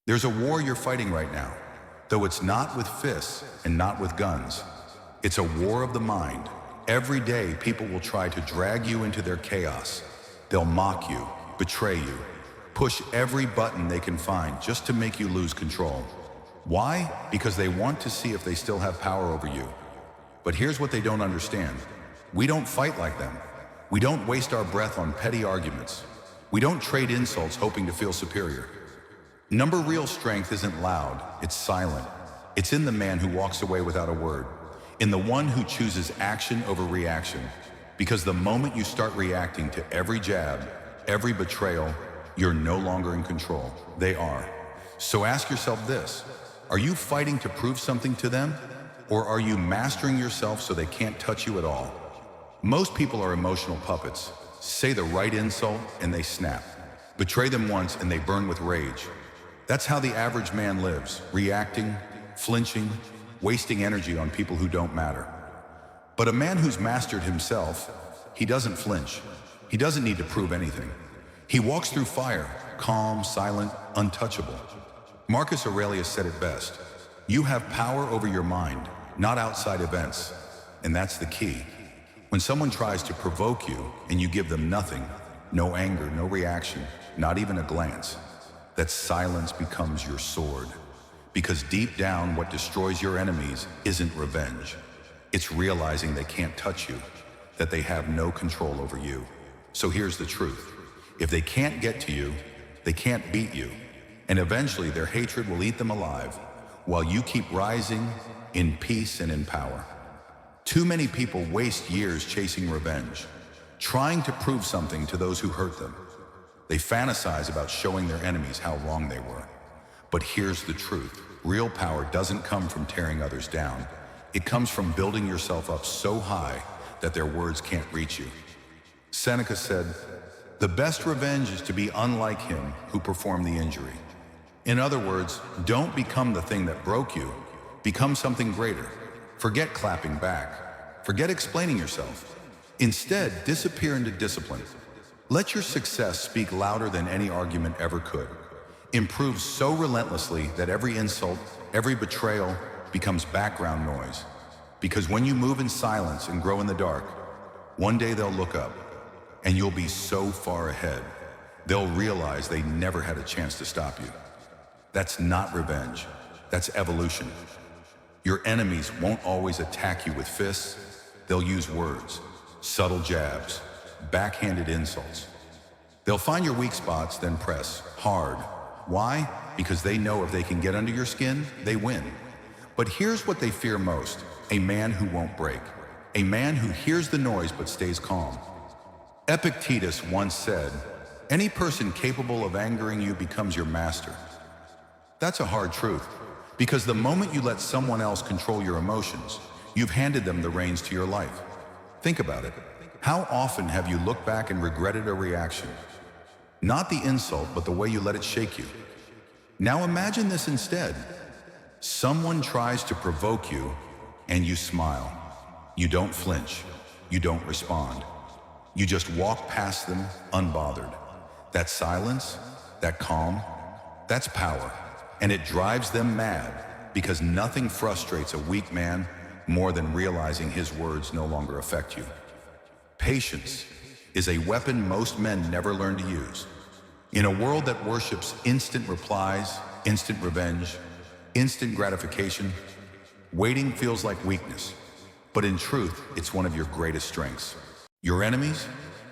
There's a war you're fighting right now, though it's not with fists and not with guns. It's a war of the mind. Every day, people will try to drag you into their chaos. They'll mock you, betray you, push every button they can find just to make you lose control. Why? Because they want to see if they still have power over you. But here's what they don't understand. We don't fight like them. We don't waste our breath on petty arguments. We don't trade insults hoping to feel superior. Real strength isn't loud, it's silent. It's in the man who walks away without a word, in the one who chooses action over reaction. Because the moment you start reacting to every jab, every betrayal, you're no longer in control. They are. So ask yourself this: are you fighting to prove something to them? Or are you mastering yourself so they can't touch you at all? Most people are emotional puppets. Say the right insult and they snap. Betray them once and they burn with rage. That's how the average man lives, reacting, flinching, wasting energy on people who don't matter. But a man who's mastered himself, he doesn't flinch. He doesn't need to prove anything. He walks through fire, calm, silent, untouchable. Marcus Aurelius said it best: you have power over your mind, not outside events. And that's the key. When someone tries to provoke you and you give them nothing, no anger, no reaction, not even a glance, that silence becomes your sword. Because deep down, what destroys your enemies isn't revenge. It's realizing they can't touch you, that they have no control over you. So here's the truth. If they can't get to you, they can't beat you. And eventually their hatred will eat them alive, while you keep rising in peace and in power. Too many people waste years chasing revenge, trying to prove something to those who hurt them. They fantasize about showing their enemies how wrong they were. But here's the truth. Real power doesn't come from tearing others down. It comes from building yourself up so high that their words can't reach you. Seneca said, "The best revenge is to be unlike him who performed the injury." In other words, don't become the thing that broke you. Become something greater. Forget clapping back. Forget explaining yourself. Instead, disappear into discipline. Let your success speak louder than any argument ever could. Improve so relentlessly that every insult, every betrayal becomes background noise. Because when you move in silence and grow in the dark, one day they'll look up and you'll be so far ahead, they'll realize they never had a chance to stop you. That's not revenge. That's evolution. Your enemies won't always attack you with fists. They'll use words, subtle jabs, backhanded insults. They'll find your weak spots, then press hard. Why? Because they know if they can get under your skin, they win. But here's what they fear most: a man who won't break. A man who hears the noise but stays calm. Epictetus once said, "Any person capable of angering you becomes your master." That's a hard truth, because the moment you let someone else control your emotions, you've handed them the reins to your life. Think about it. How often have you looked back and regretted a reaction? Not the insult, but the way you let it shake you. Now imagine this instead. Someone tries to provoke you, and you smile. You don't flinch. You don't respond. You just walk past them unbothered. That silence, that calm, that's power. And it drives them mad, because nothing frustrates a weak man more than realizing his words no longer affect you. Patience is a weapon most men never learn to use. In a world that worships instant replies, instant revenge, instant gratification, waiting feels like weakness. But in truth, it's one of your greatest strengths. Your enemies,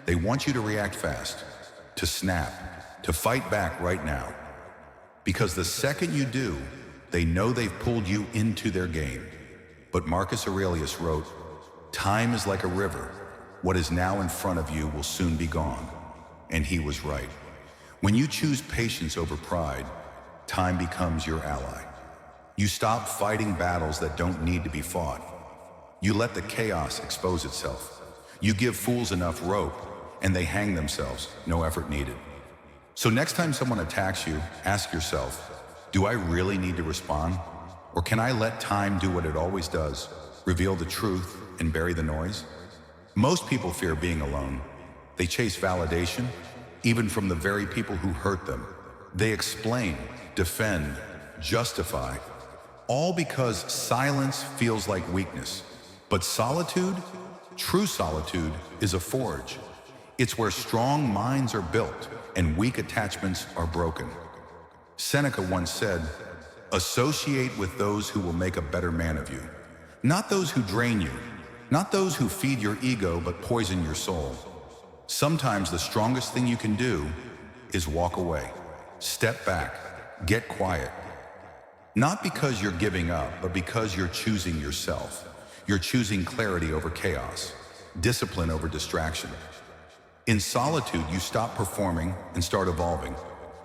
they want you to react fast, to snap, to fight back right now. Because the second you do, they know they've pulled you into their game. But Marcus Aurelius wrote, "Time is like a river. What is now in front of you will soon be gone." And he was right. When you choose patience over pride, time becomes your ally. You stop fighting battles that don't need to be fought. You let the chaos expose itself. You give fools enough rope, and they hang themselves, no effort needed. So next time someone attacks you, ask yourself, do I really need to respond? Or can I let time do what it always does, reveal the truth and bury the noise? Most people fear being alone. They chase validation, even from the very people who hurt them. They explain, defend, justify, all because silence feels like weakness. But solitude, true solitude, is a forge. It's where strong minds are built and weak attachments are broken. Seneca once said, "Associate with those who will make a better man of you. Not those who drain you, not those who feed your ego but poison your soul." Sometimes the strongest thing you can do is walk away. Step back, get quiet. Not because you're giving up, but because you're choosing yourself. You're choosing clarity over chaos, discipline over distraction. In solitude, you stop performing and start evolving.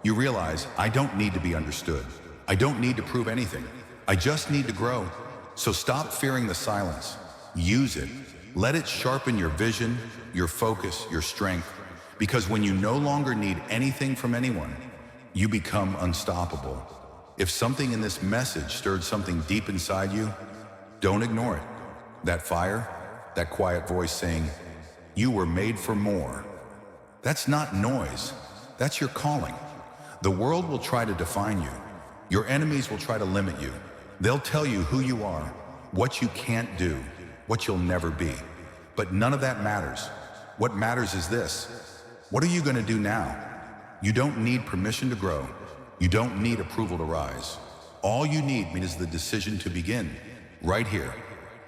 You realize, I don't need to be understood. I don't need to prove anything. I just need to grow. So stop fearing the silence. Use it. Let it sharpen your vision, your focus, your strength. Because when you no longer need anything from anyone, you become unstoppable. If something in this message stirred something deep inside you, don't ignore it. That fire, that quiet voice saying, "You were made for more." That's not noise. That's your calling. The world will try to define you. Your enemies will try to limit you. They'll tell you who you are, what you can't do, what you'll never be. But none of that matters. What matters is this. What are you going to do now? You don't need permission to grow. You don't need approval to rise. All you need is the decision to begin. Right here,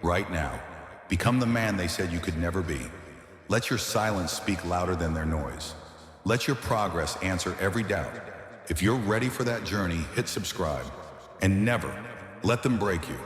right now. Become the man they said you could never be. Let your silence speak louder than their noise. Let your progress answer every doubt. If you're ready for that journey, hit subscribe. And never let them break you.